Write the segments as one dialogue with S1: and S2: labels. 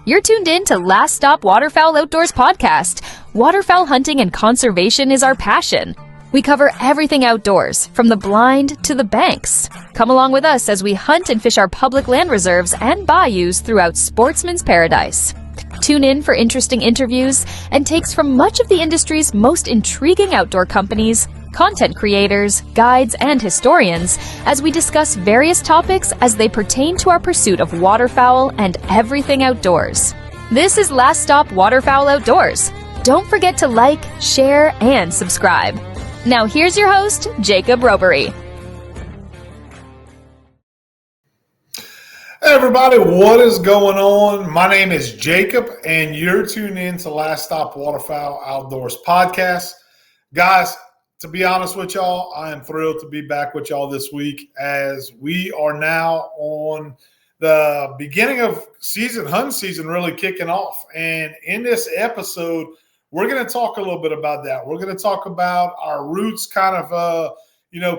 S1: You're tuned in to Last Stop Waterfowl Outdoors podcast. Waterfowl hunting and conservation is our passion. We cover everything outdoors, from the blind to the banks. Come along with us as we hunt and fish our public land reserves and bayous throughout Sportsman's Paradise. Tune in for interesting interviews and takes from much of the industry's most intriguing outdoor companies, content creators, guides, and historians as we discuss various topics as they pertain to our pursuit of waterfowl and everything outdoors. This is Last Stop Waterfowl Outdoors. Don't forget to like, share, and subscribe. Now here's your host, Jacob Robery.
S2: Hey everybody, what is going on? My name is Jacob, and you're tuned in to Last Stop Waterfowl Outdoors podcast. Guys, to be honest with y'all, I am thrilled to be back with y'all this week as we are now on the beginning of hunting season really kicking off. And in this episode, we're going to talk a little bit about that. We're going to talk about our roots kind of,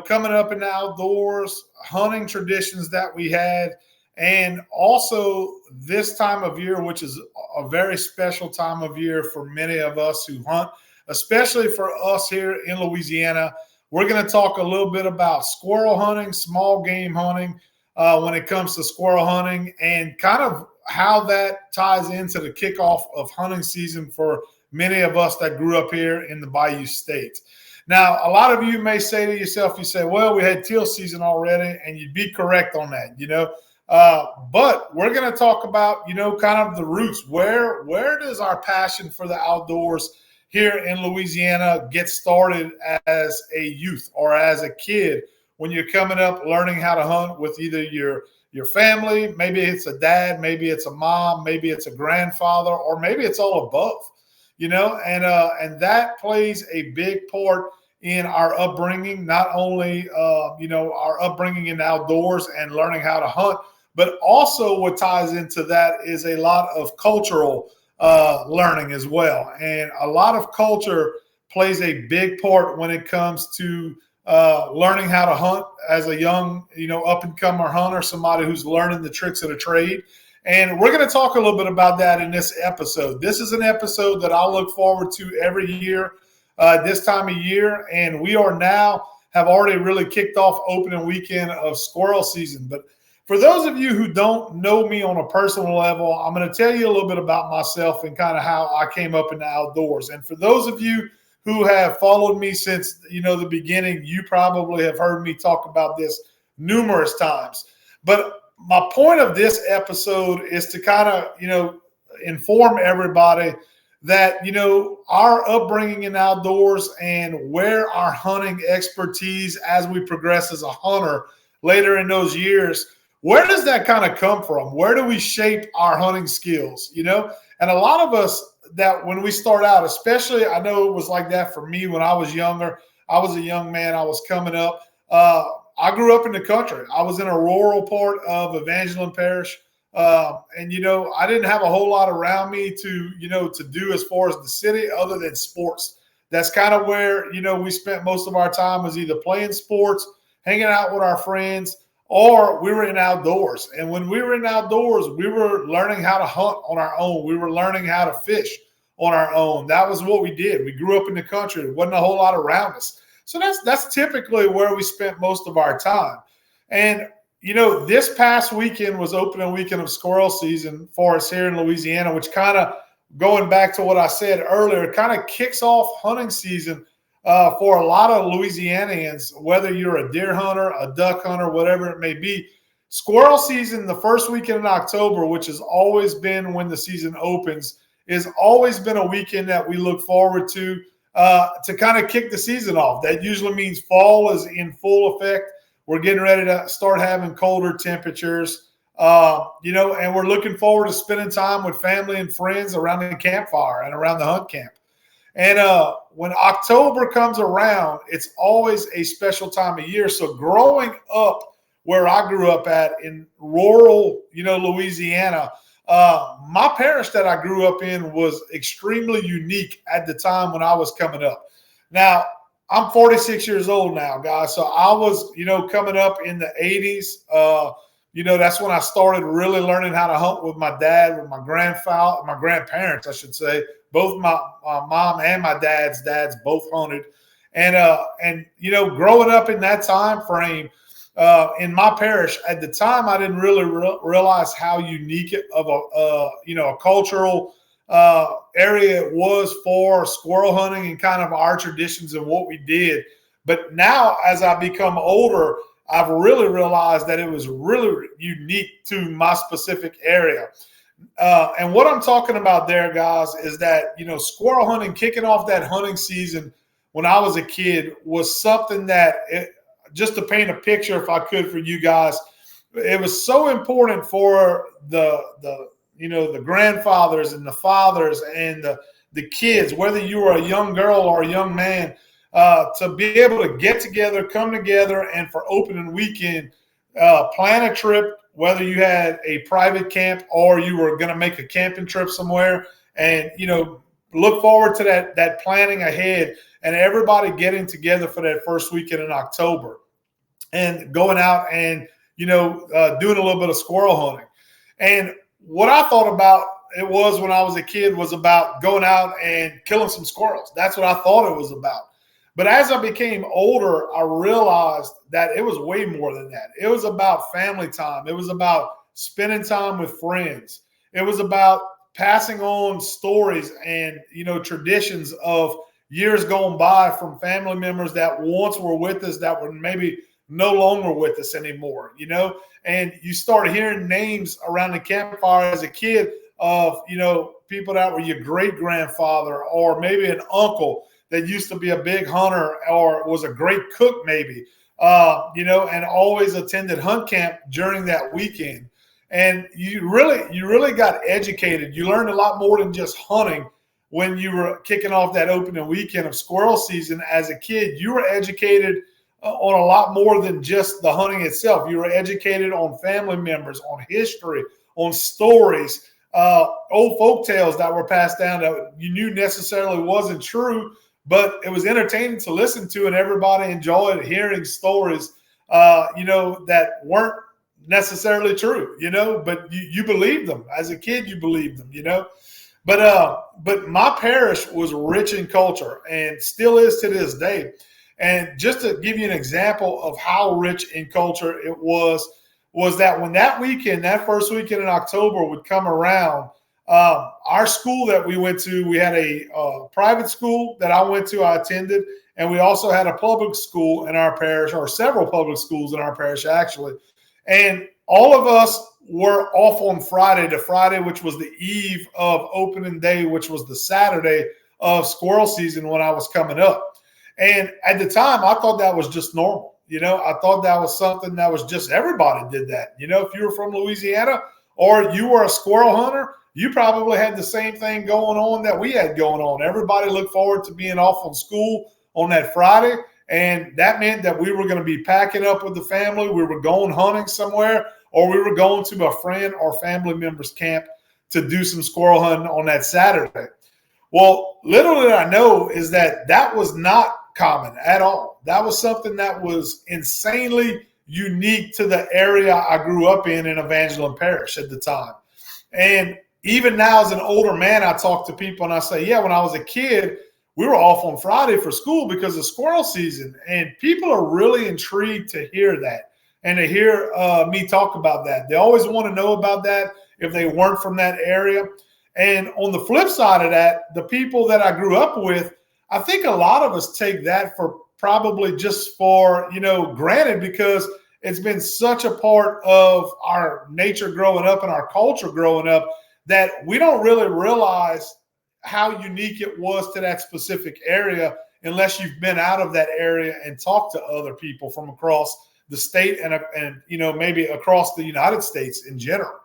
S2: coming up in the outdoors, hunting traditions that we had, and also this time of year, which is a very special time of year for many of us who hunt, especially for us here in Louisiana. We're going to talk a little bit about squirrel hunting, small game hunting, when it comes to squirrel hunting, and kind of how that ties into the kickoff of hunting season for many of us that grew up here in the Bayou State. Now, a lot of you may say to yourself, well, we had teal season already, and you'd be correct on that, but we're going to talk about, kind of the roots. Where does our passion for the outdoors here in Louisiana get started as a youth or as a kid when you're coming up learning how to hunt with either your family? Maybe it's a dad, maybe it's a mom, maybe it's a grandfather, or maybe it's all above, and that plays a big part in our upbringing, not only, our upbringing in the outdoors and learning how to hunt, but also what ties into that is a lot of cultural learning as well. And a lot of culture plays a big part when it comes to learning how to hunt as a young, up-and-comer hunter, somebody who's learning the tricks of the trade. And we're going to talk a little bit about that in this episode. This is an episode that I look forward to every year, this time of year. And we have already really kicked off opening weekend of squirrel season. But for those of you who don't know me on a personal level, I'm going to tell you a little bit about myself and kind of how I came up in the outdoors. And for those of you who have followed me since, the beginning, you probably have heard me talk about this numerous times. But my point of this episode is to kind of, inform everybody that, our upbringing in outdoors and where our hunting expertise as we progress as a hunter later in those years, where does that kind of come from? Where do we shape our hunting skills, And a lot of us that when we start out, especially, I know it was like that for me when I was younger. I was a young man. I was coming up. I grew up in the country. I was in a rural part of Evangeline Parish. And I didn't have a whole lot around me to do as far as the city other than sports. That's kind of where, we spent most of our time was either playing sports, hanging out with our friends, or we were in outdoors. And when we were in outdoors, we were learning how to hunt on our own. We were learning how to fish on our own. That was what we did. We grew up in the country. There wasn't a whole lot around us. So that's typically where we spent most of our time. And, this past weekend was opening weekend of squirrel season for us here in Louisiana, which kind of, going back to what I said earlier, kind of kicks off hunting season for a lot of Louisianians, whether you're a deer hunter, a duck hunter, whatever it may be. Squirrel season, the first weekend in October, which has always been when the season opens, has always been a weekend that we look forward to kind of kick the season off. That usually means fall is in full effect. We're getting ready to start having colder temperatures, and we're looking forward to spending time with family and friends around the campfire and around the hunt camp. And when October comes around, it's always a special time of year. So growing up where I grew up at in rural, Louisiana, my parish that I grew up in was extremely unique at the time when I was coming up. Now, I'm 46 years old now, guys. So I was, coming up in the 80s, that's when I started really learning how to hunt with my dad, with my grandparents, I should say. Both my mom and my dad's both hunted. And growing up in that time frame, in my parish at the time, I didn't really realize how unique of a cultural area it was for squirrel hunting and kind of our traditions and what we did. But now, as I become older, I've really realized that it was really unique to my specific area. And what I'm talking about there, guys, is that, squirrel hunting, kicking off that hunting season when I was a kid, was something that, just to paint a picture, if I could, for you guys, it was so important for the grandfathers and the fathers and the kids, whether you were a young girl or a young man, to be able to get together, come together, and for opening weekend, plan a trip, whether you had a private camp or you were going to make a camping trip somewhere, and, look forward to that planning ahead and everybody getting together for that first weekend in October and going out and, doing a little bit of squirrel hunting. And what I thought about it was when I was a kid was about going out and killing some squirrels. That's what I thought it was about. But as I became older, I realized that it was way more than that. It was about family time. It was about spending time with friends. It was about passing on stories and, traditions of years gone by from family members that once were with us that were maybe no longer with us anymore, and you start hearing names around the campfire as a kid of, people that were your great grandfather or maybe an uncle that used to be a big hunter or was a great cook maybe, and always attended hunt camp during that weekend. And you really got educated. You learned a lot more than just hunting when you were kicking off that opening weekend of squirrel season. As a kid, you were educated on a lot more than just the hunting itself. You were educated on family members, on history, on stories, old folk tales that were passed down that you knew necessarily wasn't true, but it was entertaining to listen to, and everybody enjoyed hearing stories, that weren't necessarily true, but you believed them. As a kid, you believed them, But my parish was rich in culture and still is to this day. And just to give you an example of how rich in culture it was that when that first weekend in October would come around, our school that we went to, we had a private school that I went to, I attended, and we also had a public school in our parish, or several public schools in our parish, actually. And all of us were off on Friday, which was the eve of opening day, which was the Saturday of squirrel season when I was coming up. And at the time, I thought that was just normal. I thought that was something that was just everybody did that. If you were from Louisiana or you were a squirrel hunter, you probably had the same thing going on that we had going on. Everybody looked forward to being off on school on that Friday. And that meant that we were going to be packing up with the family. We were going hunting somewhere, or we were going to a friend or family member's camp to do some squirrel hunting on that Saturday. Well, little did I know is that was not common at all. That was something that was insanely unique to the area I grew up in Evangeline Parish at the time. And even now as an older man, I talk to people and I say, yeah, when I was a kid, we were off on Friday for school because of squirrel season. And people are really intrigued to hear that and to hear me talk about that. They always want to know about that if they weren't from that area. And on the flip side of that, the people that I grew up with, I think a lot of us take that for probably just for, granted, because it's been such a part of our nature growing up and our culture growing up that we don't really realize how unique it was to that specific area unless you've been out of that area and talked to other people from across the state and maybe across the United States in general.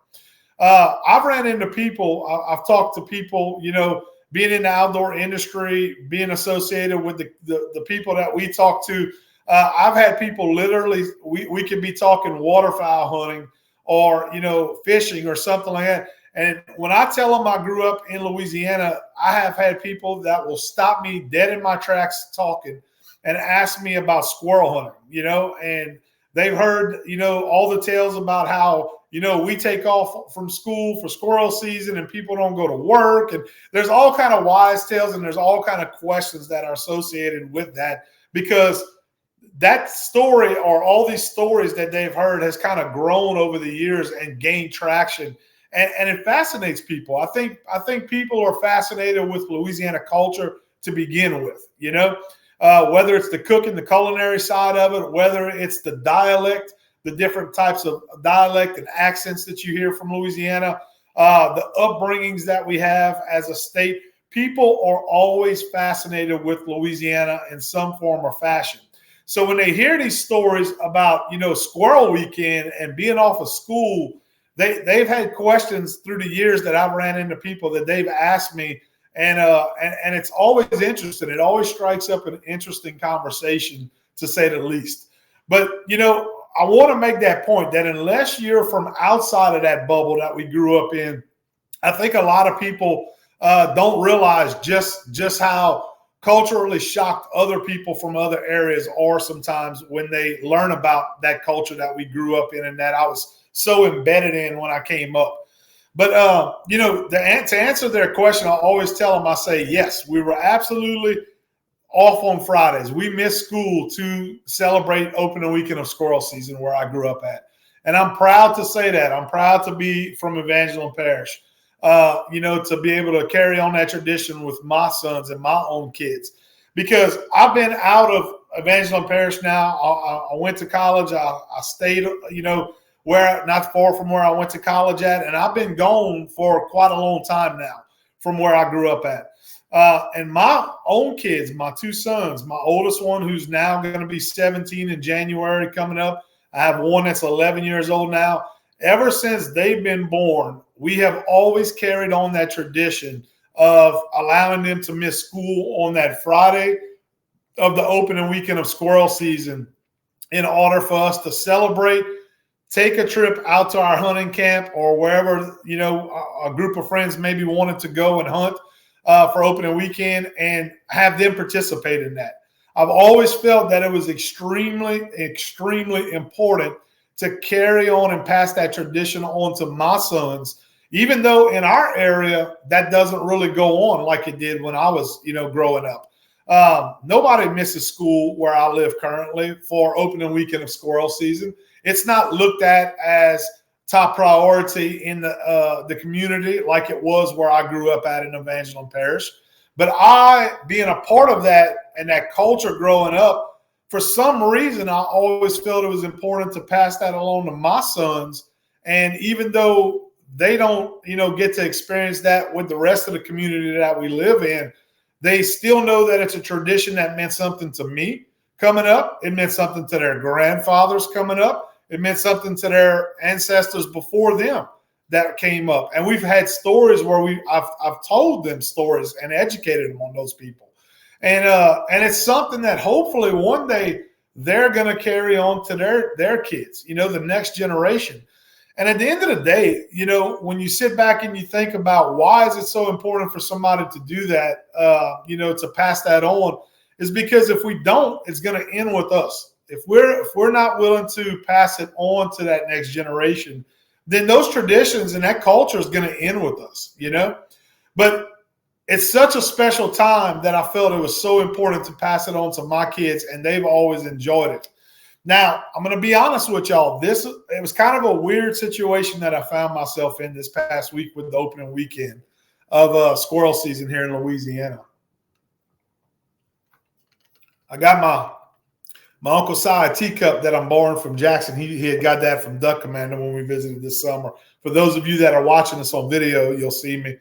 S2: I've ran into people, I've talked to people, being in the outdoor industry, being associated with the people that we talk to. I've had people literally, we could be talking waterfowl hunting or, fishing or something like that. And when I tell them I grew up in Louisiana, I have had people that will stop me dead in my tracks talking and ask me about squirrel hunting, and They've heard, all the tales about how, we take off from school for squirrel season and people don't go to work. And there's all kind of wise tales and there's all kind of questions that are associated with that, because that story or all these stories that they've heard has kind of grown over the years and gained traction. And it fascinates people. I think people are fascinated with Louisiana culture to begin with, whether it's the cooking, the culinary side of it, whether it's the dialect, the different types of dialect and accents that you hear from Louisiana, the upbringings that we have as a state. People are always fascinated with Louisiana in some form or fashion. So when they hear these stories about, Squirrel Weekend and being off of school, they've had questions through the years that I've ran into people that they've asked me, and it's always interesting. It always strikes up an interesting conversation, to say the least. But, I want to make that point that unless you're from outside of that bubble that we grew up in, I think a lot of people don't realize just how culturally shocked other people from other areas are sometimes when they learn about that culture that we grew up in and that I was so embedded in when I came up. But, to answer their question, I always tell them, I say, yes, we were absolutely off on Fridays. We missed school to celebrate opening weekend of squirrel season where I grew up at. And I'm proud to say that. I'm proud to be from Evangeline Parish, to be able to carry on that tradition with my sons and my own kids. Because I've been out of Evangeline Parish now. I went to college. I stayed, where not far from where I went to college at. And I've been gone for quite a long time now from where I grew up at. And my own kids, my two sons, my oldest one, who's now going to be 17 in January coming up. I have one that's 11 years old now. Ever since they've been born, we have always carried on that tradition of allowing them to miss school on that Friday of the opening weekend of squirrel season in order for us to celebrate, take a trip out to our hunting camp or wherever, a group of friends maybe wanted to go and hunt for opening weekend and have them participate in that. I've always felt that it was extremely, extremely important to carry on and pass that tradition on to my sons, even though in our area that doesn't really go on like it did when I was, growing up. Nobody misses school where I live currently for opening weekend of squirrel season. It's not looked at as top priority in the community like it was where I grew up at in Evangeline Parish. But I, being a part of that and that culture growing up, for some reason, I always felt it was important to pass that along to my sons. And even though they don't, get to experience that with the rest of the community that we live in, they still know that it's a tradition that meant something to me coming up. It meant something to their grandfathers coming up. It meant something to their ancestors before them that came up. And we've had stories where I've told them stories and educated them on those people. And it's something that hopefully one day they're going to carry on to their kids, the next generation. And at the end of the day, when you sit back and you think about why is it so important for somebody to do that, to pass that on, is because if we don't, it's going to end with us. If we're not willing to pass it on to that next generation, then those traditions and that culture is going to end with us, But it's such a special time that I felt it was so important to pass it on to my kids, and they've always enjoyed it. Now, I'm going to be honest with y'all. It was kind of a weird situation that I found myself in this past week with the opening weekend of squirrel season here in Louisiana. I got my Uncle Si a teacup that I'm borrowing from Jackson. He had got that from Duck Commander when we visited this summer. For those of you that are watching this on video, you'll see me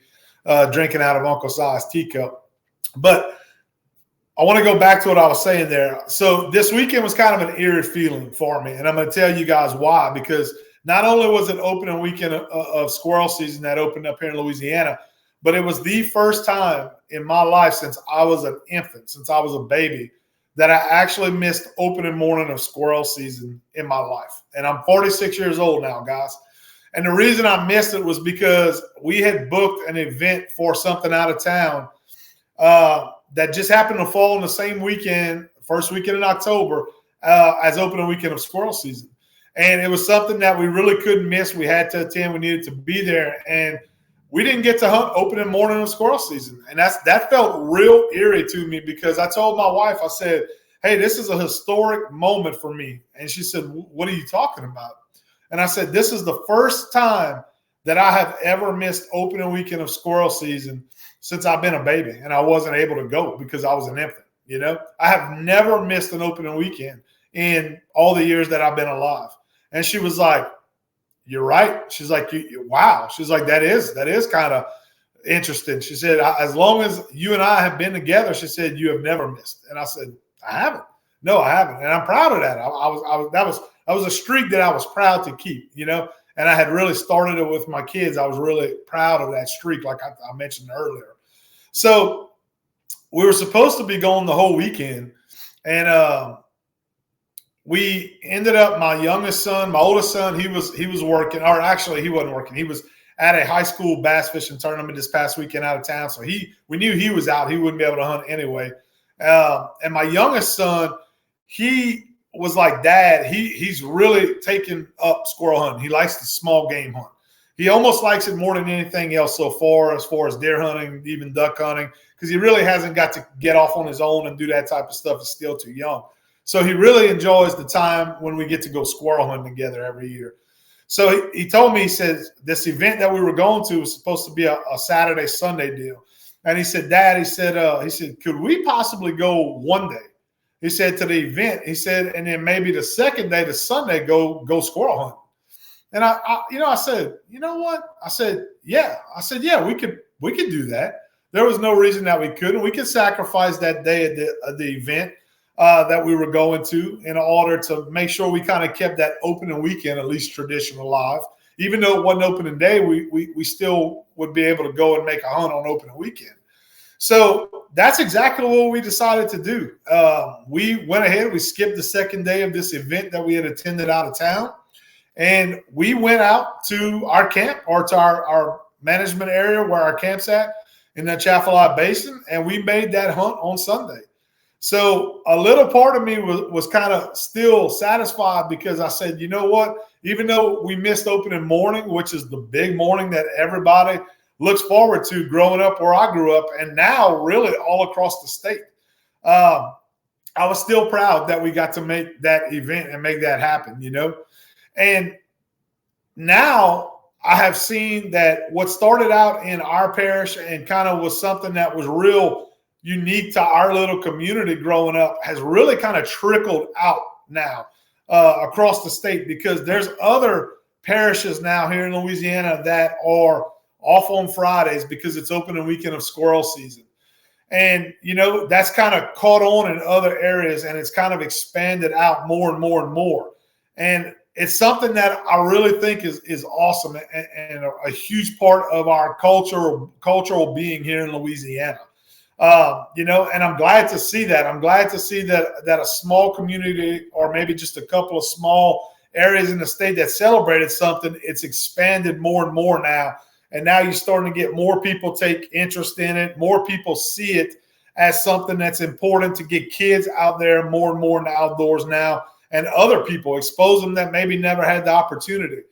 S2: drinking out of Uncle Si's teacup. But I want to go back to what I was saying there. So this weekend was kind of an eerie feeling for me, and I'm going to tell you guys why. Because not only was it opening weekend of squirrel season that opened up here in Louisiana, but it was the first time in my life since I was an infant, since I was a baby, that I actually missed opening morning of squirrel season in my life. And I'm 46 years old now, guys. And the reason I missed it was because we had booked an event for something out of town that just happened to fall on the same weekend, first weekend in October, as opening weekend of squirrel season. And it was something that we really couldn't miss. We had to attend. We needed to be there. And we didn't get to hunt opening morning of squirrel season. And that felt real eerie to me, because I told my wife, I said, hey, this is a historic moment for me. And she said, what are you talking about? And I said, this is the first time that I have ever missed opening weekend of squirrel season since I've been a baby, and I wasn't able to go because I was an infant. I have never missed an opening weekend in all the years that I've been alive. And she was like, you're right. She's like, wow. She's like, that is kind of interesting. She said, as long as you and I have been together, she said, you have never missed. And I said, I haven't. No, I haven't. And I'm proud of that. That was a streak that I was proud to keep, and I had really started it with my kids. I was really proud of that streak, like I mentioned earlier. So we were supposed to be going the whole weekend, and we ended up, my youngest son, my oldest son, he was working, or actually he wasn't working. He was at a high school bass fishing tournament this past weekend out of town. So we knew he was out. He wouldn't be able to hunt anyway. And my youngest son, he was like, Dad, he's really taken up squirrel hunting. He likes the small game hunt. He almost likes it more than anything else so far as deer hunting, even duck hunting, because he really hasn't got to get off on his own and do that type of stuff. He's still too young. So he really enjoys the time when we get to go squirrel hunting together every year. So he told me, he said, this event that we were going to was supposed to be a Saturday, Sunday deal. And he said, Dad, he said, could we possibly go one day? He said, to the event, he said, and then maybe the second day, the Sunday, go squirrel hunting. And I said, you know what? I said, yeah, we could do that. There was no reason that we couldn't. We could sacrifice that day at the event that we were going to in order to make sure we kind of kept that opening weekend, at least tradition, alive. Even though it wasn't opening day, we still would be able to go and make a hunt on opening weekend. So that's exactly what we decided to do. We went ahead. We skipped the second day of this event that we had attended out of town. And we went out to our camp, or to our management area where our camp's at in the Chaffalot Basin, and we made that hunt on Sunday. So a little part of me was kind of still satisfied, because I said, you know what, even though we missed opening morning, which is the big morning that everybody looks forward to growing up where I grew up, and now really all across the state, I was still proud that we got to make that event and make that happen, And now I have seen that what started out in our parish and kind of was something that was real unique to our little community growing up has really kind of trickled out now across the state, because there's other parishes now here in Louisiana that are off on Fridays because it's opening weekend of squirrel season. And, that's kind of caught on in other areas, and it's kind of expanded out more and more and more. And it's something that I really think is awesome and a huge part of our cultural being here in Louisiana. And I'm glad to see that. I'm glad to see that a small community, or maybe just a couple of small areas in the state that celebrated something, it's expanded more and more now. And now you're starting to get more people take interest in it. More people see it as something that's important to get kids out there more and more in the outdoors now, and other people, expose them that maybe never had the opportunity.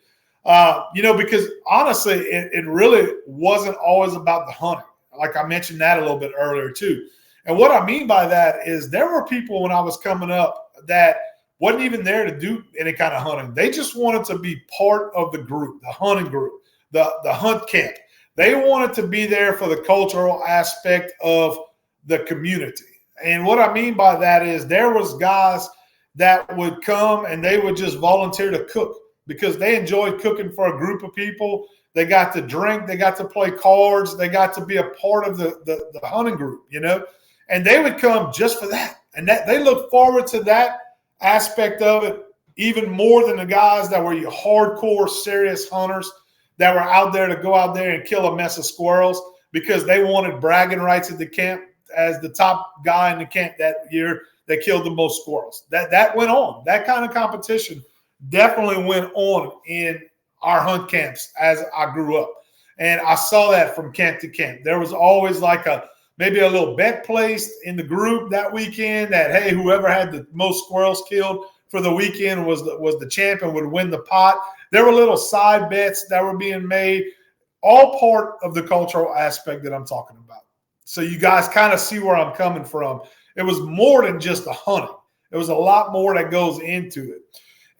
S2: Because honestly, it really wasn't always about the hunting. Like I mentioned that a little bit earlier too. And what I mean by that is there were people when I was coming up that wasn't even there to do any kind of hunting. They just wanted to be part of the group, the hunting group, the hunt camp. They wanted to be there for the cultural aspect of the community. And what I mean by that is there was guys that would come and they would just volunteer to cook because they enjoyed cooking for a group of people. They got to drink, they got to play cards, they got to be a part of the hunting group, and they would come just for that. And that they look forward to that aspect of it even more than the guys that were your hardcore, serious hunters that were out there to go out there and kill a mess of squirrels because they wanted bragging rights at the camp as the top guy in the camp that year that killed the most squirrels. That went on. That kind of competition definitely went on in our hunt camps as I grew up. And I saw that from camp to camp. There was always like maybe a little bet placed in the group that weekend that, hey, whoever had the most squirrels killed for the weekend was the champion, would win the pot. There were little side bets that were being made, all part of the cultural aspect that I'm talking about. So you guys kind of see where I'm coming from. It was more than just the hunting. There was a lot more that goes into it.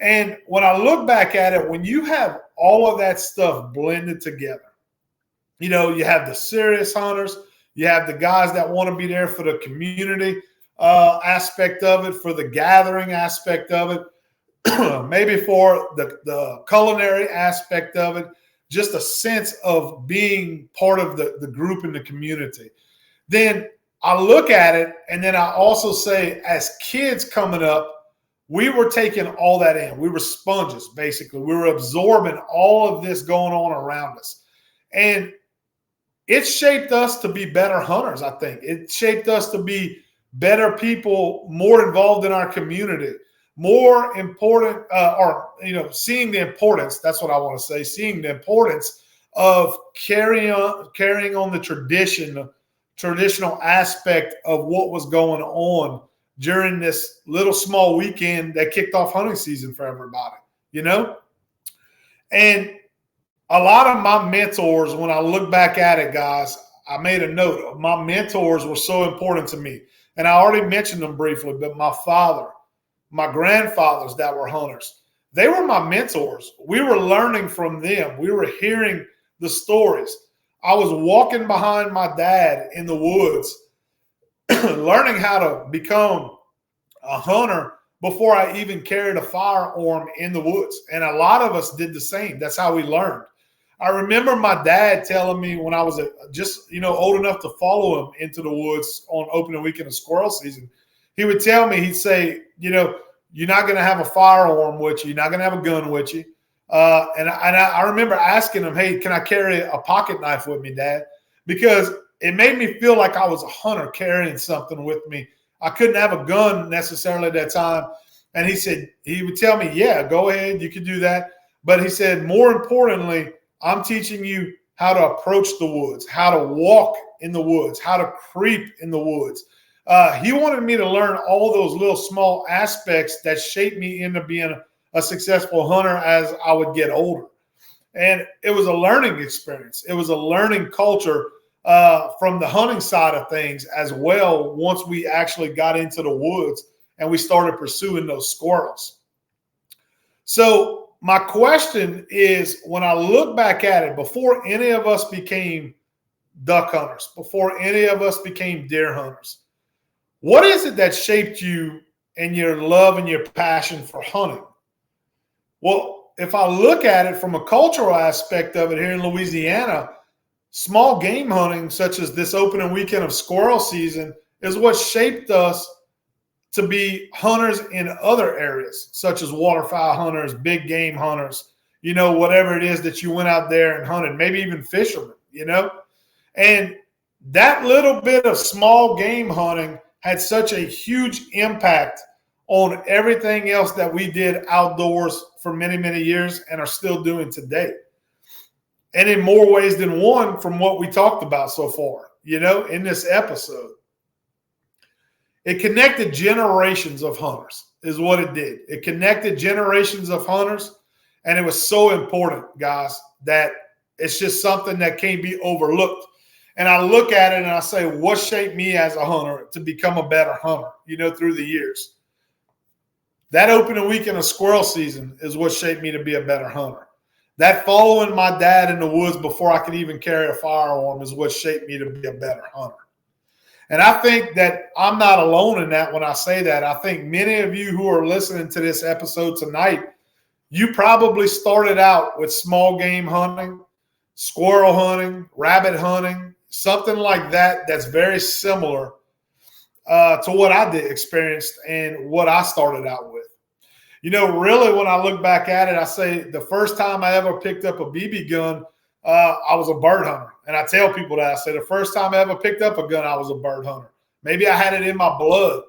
S2: And when I look back at it, when you have all of that stuff blended together, you have the serious hunters, you have the guys that want to be there for the community aspect of it, for the gathering aspect of it, maybe for the culinary aspect of it, just a sense of being part of the group in the community. Then I look at it, and then I also say, as kids coming up, we were taking all that in. We were sponges, basically. We were absorbing all of this going on around us. And it shaped us to be better hunters, I think. It shaped us to be better people, more involved in our community, more important, seeing the importance, that's what I want to say, seeing the importance of carrying on the traditional aspect of what was going on during this little small weekend that kicked off hunting season for everybody, And a lot of my mentors, when I look back at it, guys, I made a note of my mentors were so important to me. And I already mentioned them briefly, but my father, my grandfathers that were hunters, they were my mentors. We were learning from them. We were hearing the stories. I was walking behind my dad in the woods, learning how to become a hunter before I even carried a firearm in the woods. And a lot of us did the same. That's how we learned. I remember my dad telling me when I was old enough to follow him into the woods on opening weekend of squirrel season, he would tell me, he'd say, you're not going to have a firearm with you. You're not going to have a gun with you. And I remember asking him, hey, can I carry a pocket knife with me, Dad? Because it made me feel like I was a hunter carrying something with me. I couldn't have a gun necessarily at that time. And he would tell me, yeah, go ahead, you can do that. But he said, more importantly, I'm teaching you how to approach the woods, how to walk in the woods, how to creep in the woods. He wanted me to learn all those little small aspects that shaped me into being a successful hunter as I would get older. And it was a learning experience. It was a learning culture from the hunting side of things as well once we actually got into the woods and we started pursuing those squirrels. So my question is, when I look back at it, before any of us became duck hunters, before any of us became deer hunters, what is it that shaped you and your love and your passion for hunting? Well, if I look at it from a cultural aspect of it here in Louisiana, small game hunting, such as this opening weekend of squirrel season, is what shaped us to be hunters in other areas, such as waterfowl hunters, big game hunters, whatever it is that you went out there and hunted, maybe even fishermen, And that little bit of small game hunting had such a huge impact on everything else that we did outdoors for many, many years and are still doing today. And in more ways than one from what we talked about so far, in this episode. It connected generations of hunters is what it did. It connected generations of hunters, and it was so important, guys, that it's just something that can't be overlooked. And I look at it and I say, what shaped me as a hunter to become a better hunter, through the years? That opening weekend of squirrel season is what shaped me to be a better hunter. That following my dad in the woods before I could even carry a firearm is what shaped me to be a better hunter. And I think that I'm not alone in that when I say that. I think many of you who are listening to this episode tonight, you probably started out with small game hunting, squirrel hunting, rabbit hunting, something like that that's very similar to what I experienced and what I started out with. Really, when I look back at it, I say the first time I ever picked up a BB gun, I was a bird hunter. And I tell people that. I say the first time I ever picked up a gun, I was a bird hunter. Maybe I had it in my blood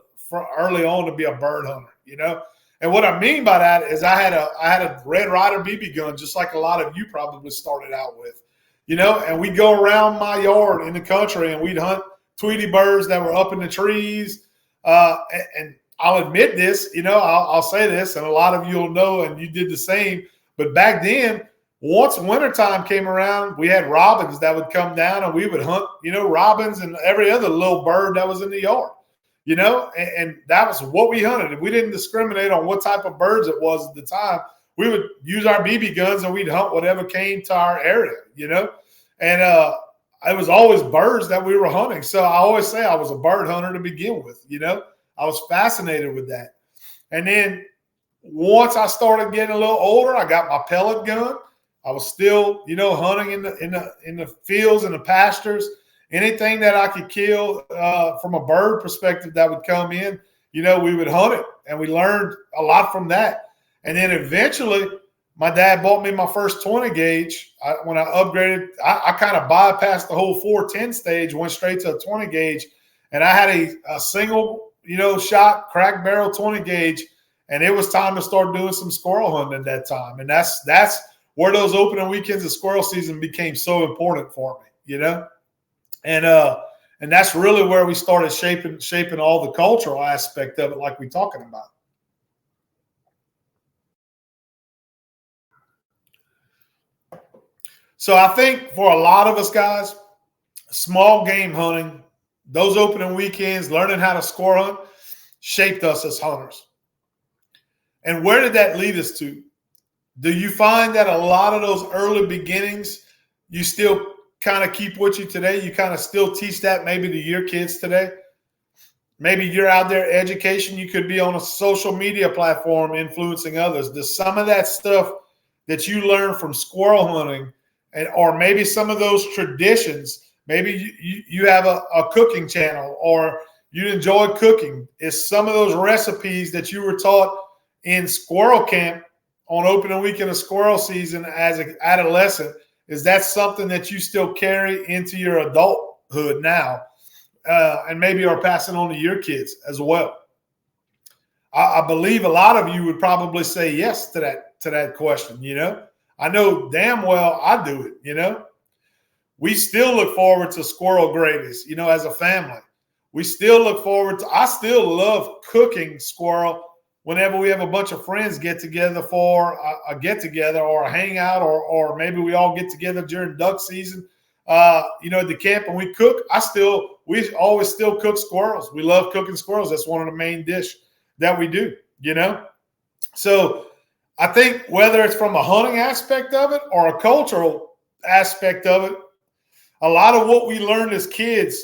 S2: early on to be a bird hunter, And what I mean by that is I had a Red Ryder BB gun, just like a lot of you probably started out with, And we'd go around my yard in the country and we'd hunt Tweety birds that were up in the trees. And I'll admit this, I'll say this, and a lot of you will know, and you did the same. But back then, once wintertime came around, we had robins that would come down, and we would hunt, robins and every other little bird that was in the yard, and that was what we hunted. And we didn't discriminate on what type of birds it was at the time. We would use our BB guns and we'd hunt whatever came to our area, and it was always birds that we were hunting. So I always say I was a bird hunter to begin with, I was fascinated with that. And then once I started getting a little older, I got my pellet gun. I was still, hunting in the fields and the pastures. Anything that I could kill from a bird perspective that would come in, we would hunt it, and we learned a lot from that. And then eventually, my dad bought me my first 20 gauge. When I upgraded, I kind of bypassed the whole 410 stage, went straight to a 20 gauge, and I had a single, shot crack barrel 20 gauge, and it was time to start doing some squirrel hunting at that time. And that's where those opening weekends of squirrel season became so important for me, and that's really where we started shaping all the cultural aspect of it, like we're talking about. So I think for a lot of us guys, small game hunting, those opening weekends, learning how to squirrel hunt, shaped us as hunters. And where did that lead us to? Do you find that a lot of those early beginnings, you still kind of keep with you today? You kind of still teach that maybe to your kids today? Maybe you're out there education. You could be on a social media platform influencing others. Does some of that stuff that you learn from squirrel hunting, or maybe some of those traditions, maybe you have a cooking channel or you enjoy cooking, is some of those recipes that you were taught in squirrel camp on opening weekend of squirrel season as an adolescent, is that something that you still carry into your adulthood now, and maybe are passing on to your kids as well? I believe a lot of you would probably say yes to that question. I know damn well I do it. We still look forward to squirrel gravies, as a family. We still look forward to, I still love cooking squirrel whenever we have a bunch of friends get together for a get together or a hangout, or maybe we all get together during duck season, at the camp, and we cook. We always still cook squirrels. We love cooking squirrels. That's one of the main dish that we do, So I think whether it's from a hunting aspect of it or a cultural aspect of it, a lot of what we learned as kids,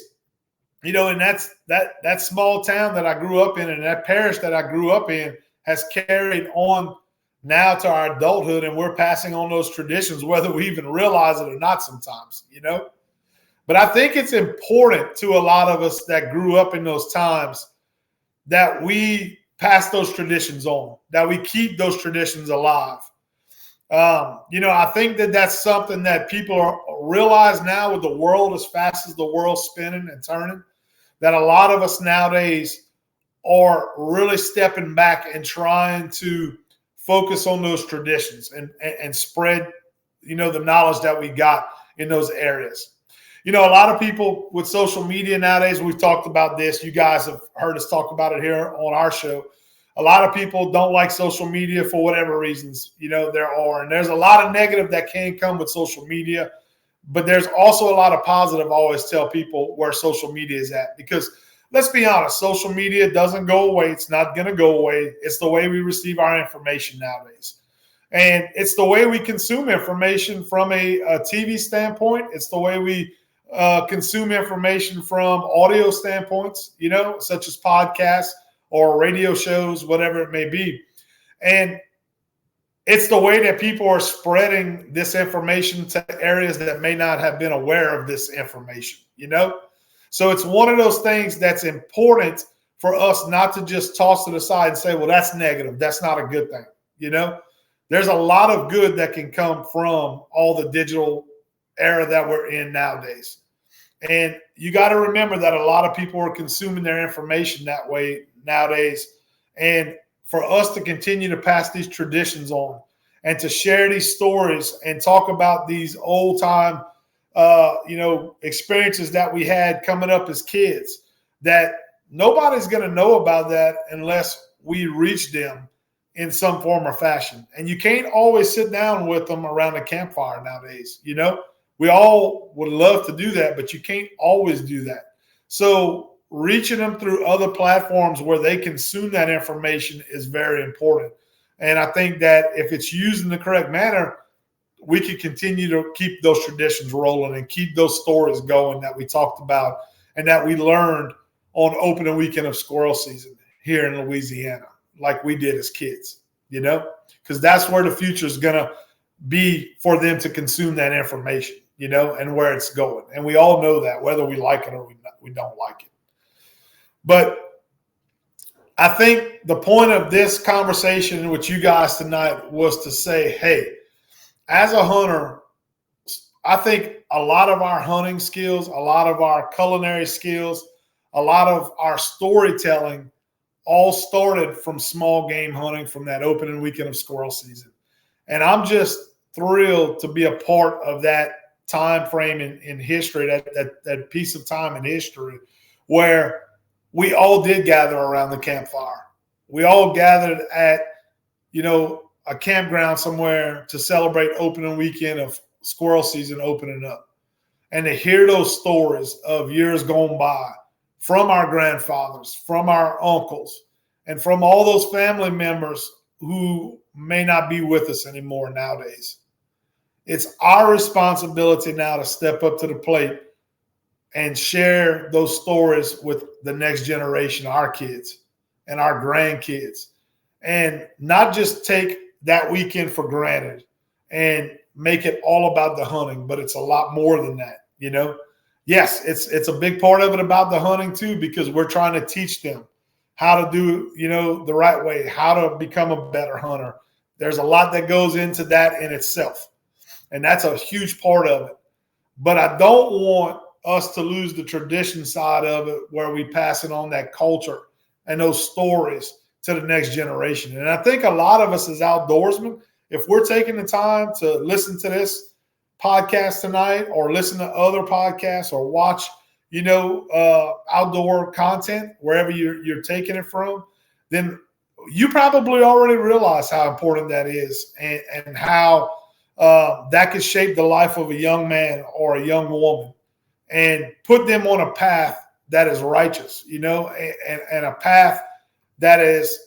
S2: and that's that small town that I grew up in and that parish that I grew up in has carried on now to our adulthood, and we're passing on those traditions, whether we even realize it or not sometimes, But I think it's important to a lot of us that grew up in those times that we pass those traditions on, that we keep those traditions alive. I think that's something that people realize now with the world as fast as the world's spinning and turning, that a lot of us nowadays are really stepping back and trying to focus on those traditions and spread, the knowledge that we got in those areas. A lot of people with social media nowadays, we've talked about this. You guys have heard us talk about it here on our show. A lot of people don't like social media for whatever reasons, there are. And there's a lot of negative that can come with social media, but there's also a lot of positive. I always tell people where social media is at, because let's be honest, social media doesn't go away. It's not going to go away. It's the way we receive our information nowadays. And it's the way we consume information from a TV standpoint. It's the way we consume information from audio standpoints, such as podcasts or radio shows, whatever it may be. And it's the way that people are spreading this information to areas that may not have been aware of this information, So it's one of those things that's important for us not to just toss it aside and say, well, that's negative. That's not a good thing. There's a lot of good that can come from all the digital era that we're in nowadays. And you got to remember that a lot of people are consuming their information that way nowadays. And for us to continue to pass these traditions on and to share these stories and talk about these old time experiences that we had coming up as kids that nobody's going to know about that unless we reach them in some form or fashion. And you can't always sit down with them around a campfire nowadays. We all would love to do that, but you can't always do that. So reaching them through other platforms where they consume that information is very important. And I think that if it's used in the correct manner, we could continue to keep those traditions rolling and keep those stories going that we talked about and that we learned on opening weekend of squirrel season here in Louisiana, like we did as kids, because that's where the future is going to be for them to consume that information, and where it's going. And we all know that, whether we like it or we don't like it. But I think the point of this conversation with you guys tonight was to say, hey, as a hunter, I think a lot of our hunting skills, a lot of our culinary skills, a lot of our storytelling all started from small game hunting from that opening weekend of squirrel season. And I'm just thrilled to be a part of that time frame in history, that piece of time in history where we all did gather around the campfire. We all gathered at, a campground somewhere to celebrate opening weekend of squirrel season opening up. And to hear those stories of years gone by from our grandfathers, from our uncles, and from all those family members who may not be with us anymore nowadays. It's our responsibility now to step up to the plate and share those stories with the next generation, our kids and our grandkids, and not just take that weekend for granted and make it all about the hunting, but it's a lot more than that, Yes, it's a big part of it about the hunting too, because we're trying to teach them how to do, the right way, how to become a better hunter. There's a lot that goes into that in itself, and that's a huge part of it. But I don't want us to lose the tradition side of it, where we pass it on, that culture and those stories to the next generation. And I think a lot of us as outdoorsmen, if we're taking the time to listen to this podcast tonight or listen to other podcasts or watch, outdoor content, wherever you're taking it from, then you probably already realize how important that is and how that could shape the life of a young man or a young woman and put them on a path that is righteous, and a path that is,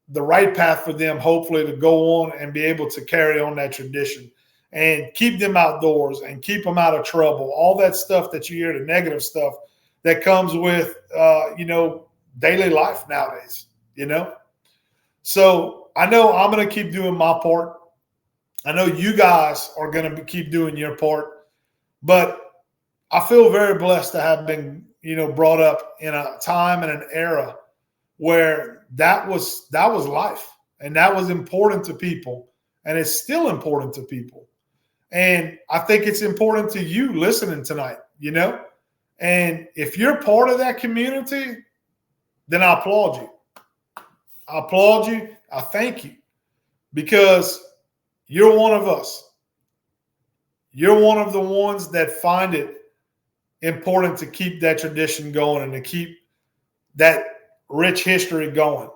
S2: the right path for them, hopefully, to go on and be able to carry on that tradition and keep them outdoors and keep them out of trouble. All that stuff that you hear, the negative stuff that comes with, daily life nowadays, So I know I'm going to keep doing my part. I know you guys are going to keep doing your part, but I feel very blessed to have been, brought up in a time and an era where that was life, and that was important to people, and it's still important to people. And I think it's important to you listening tonight, and if you're part of that community, then I applaud you. I thank you, because you're one of us. You're one of the ones that find it important to keep that tradition going and to keep that rich history going.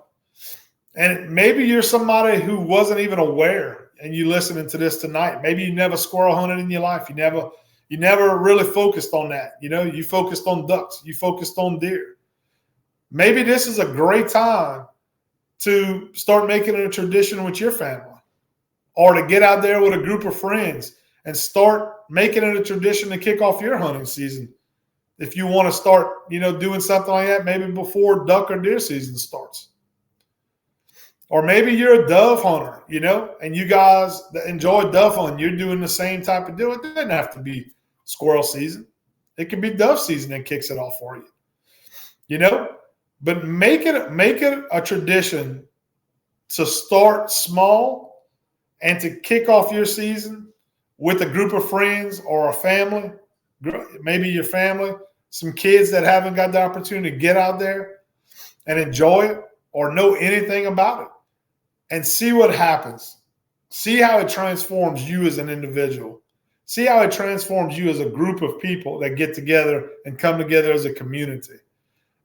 S2: And maybe you're somebody who wasn't even aware, and you listening to this tonight. Maybe you never squirrel hunted in your life. You never really focused on that. You focused on ducks. You focused on deer. Maybe this is a great time to start making it a tradition with your family, or to get out there with a group of friends and start making it a tradition to kick off your hunting season. If you want to start, doing something like that, maybe before duck or deer season starts. Or maybe you're a dove hunter, and you guys that enjoy dove hunting, you're doing the same type of deal. It doesn't have to be squirrel season. It can be dove season that kicks it off for you, But make it a tradition to start small and to kick off your season with a group of friends or a family, maybe your family, some kids that haven't got the opportunity to get out there and enjoy it or know anything about it, and see what happens. See how it transforms you as an individual. See how it transforms you as a group of people that get together and come together as a community.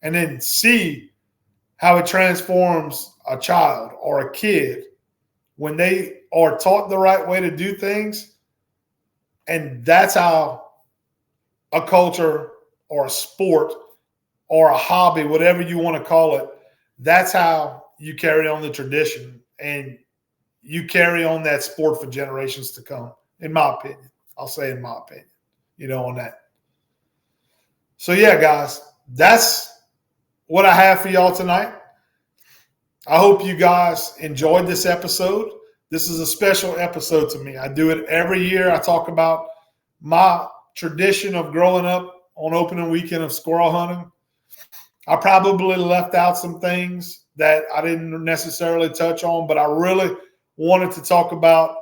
S2: And then see how it transforms a child or a kid when they are taught the right way to do things. And that's how a culture or a sport or a hobby, whatever you want to call it, that's how you carry on the tradition and you carry on that sport for generations to come, in my opinion. I'll say in my opinion, on that. So, yeah, guys, that's what I have for y'all tonight. I hope you guys enjoyed this episode. This is a special episode to me. I do it every year. I talk about my tradition of growing up on opening weekend of squirrel hunting. I probably left out some things that I didn't necessarily touch on, but I really wanted to talk about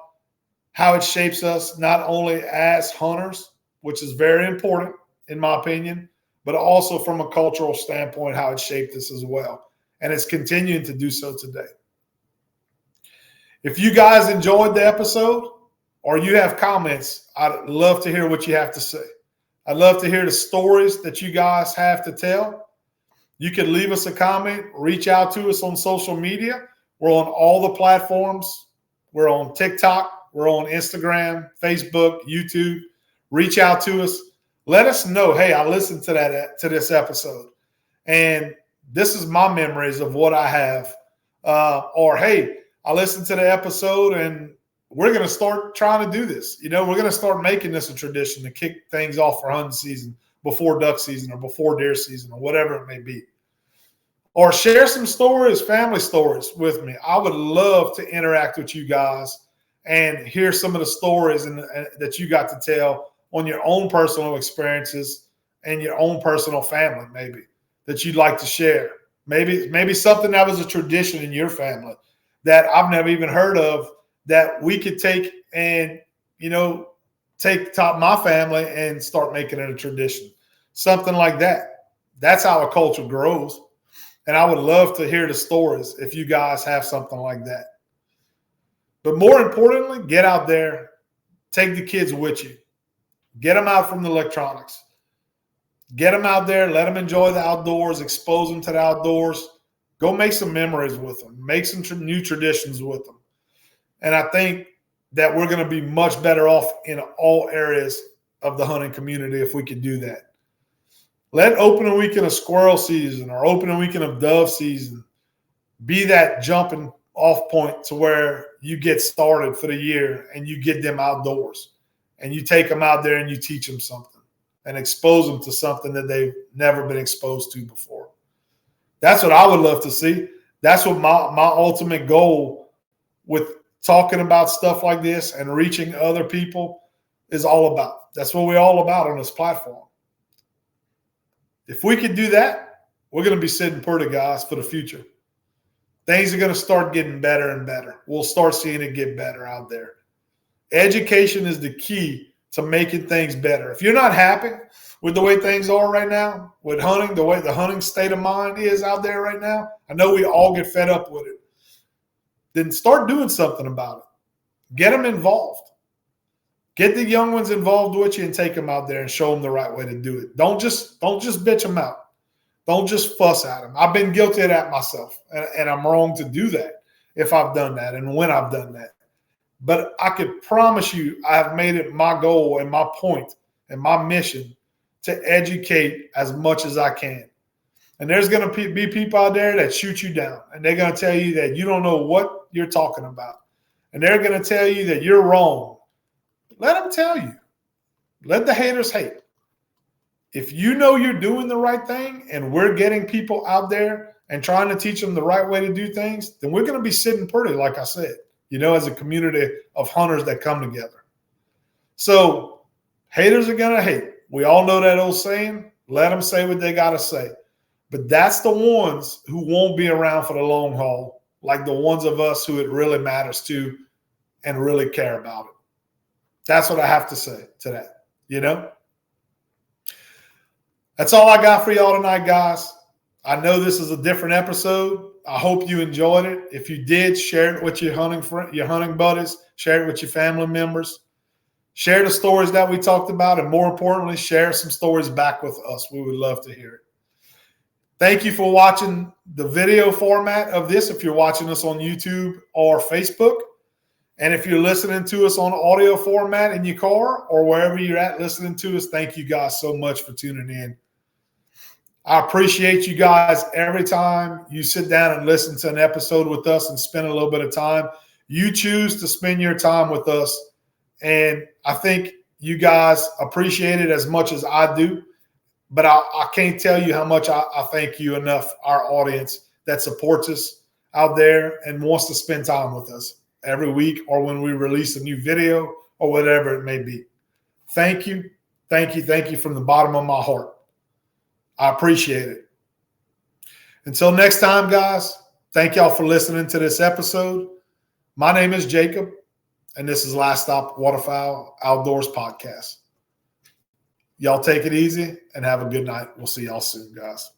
S2: how it shapes us not only as hunters, which is very important in my opinion, but also from a cultural standpoint, how it shaped us as well. And it's continuing to do so today. If you guys enjoyed the episode or you have comments, I'd love to hear what you have to say. I'd love to hear the stories that you guys have to tell. You can leave us a comment, reach out to us on social media. We're on all the platforms. We're on TikTok. We're on Instagram, Facebook, YouTube. Reach out to us. Let us know, hey, I listened to this episode. And this is my memories of what I have. Or, hey, I listened to the episode and we're going to start trying to do this. We're going to start making this a tradition to kick things off for hunting season before duck season or before deer season or whatever it may be. Or share some stories, family stories with me. I would love to interact with you guys and hear some of the stories that you got to tell on your own personal experiences and your own personal family, maybe, that you'd like to share. Maybe something that was a tradition in your family that I've never even heard of that we could take and, take my family and start making it a tradition. Something like that. That's how a culture grows. And I would love to hear the stories if you guys have something like that. But more importantly, get out there, take the kids with you. Get them out from the electronics. Get them out there, let them enjoy the outdoors, expose them to the outdoors. Go make some memories with them. Make some new traditions with them. And I think that we're going to be much better off in all areas of the hunting community if we could do that. Let opening weekend of squirrel season or opening weekend of dove season be that jumping off point to where you get started for the year and you get them outdoors and you take them out there and you teach them something and expose them to something that they've never been exposed to before. That's what I would love to see. That's what my ultimate goal with talking about stuff like this and reaching other people is all about. That's what we're all about on this platform. If we could do that, we're going to be sitting pretty, guys, for the future. Things are going to start getting better and better. We'll start seeing it get better out there. Education is the key to making things better. If you're not happy with the way things are right now, with hunting, the way the hunting state of mind is out there right now, I know we all get fed up with it. Then start doing something about it. Get them involved. Get the young ones involved with you and take them out there and show them the right way to do it. Don't just bitch them out. Don't just fuss at them. I've been guilty of that myself, and I'm wrong to do that if I've done that and when I've done that. But I could promise you I have made it my goal and my point and my mission to educate as much as I can. And there's going to be people out there that shoot you down, and they're going to tell you that you don't know what you're talking about. And they're going to tell you that you're wrong. Let them tell you. Let the haters hate. If you know you're doing the right thing and we're getting people out there and trying to teach them the right way to do things, then we're going to be sitting pretty, like I said, as a community of hunters that come together. So haters are going to hate. We all know that old saying, let them say what they got to say. But that's the ones who won't be around for the long haul, like the ones of us who it really matters to and really care about it. That's what I have to say to that, That's all I got for y'all tonight, guys. I know this is a different episode. I hope you enjoyed it. If you did, share it with your hunting buddies, share it with your family members. Share the stories that we talked about, and more importantly, share some stories back with us. We would love to hear it. Thank you for watching the video format of this if you're watching us on YouTube or Facebook. And if you're listening to us on audio format in your car or wherever you're at listening to us, thank you guys so much for tuning in. I appreciate you guys every time you sit down and listen to an episode with us and spend a little bit of time. You choose to spend your time with us. And I think you guys appreciate it as much as I do. But I can't tell you how much I thank you enough, our audience that supports us out there and wants to spend time with us every week or when we release a new video or whatever it may be. Thank you. Thank you. Thank you from the bottom of my heart. I appreciate it. Until next time, guys, thank y'all for listening to this episode. My name is Jacob, and this is Last Stop Waterfowl Outdoors Podcast. Y'all take it easy and have a good night. We'll see y'all soon, guys.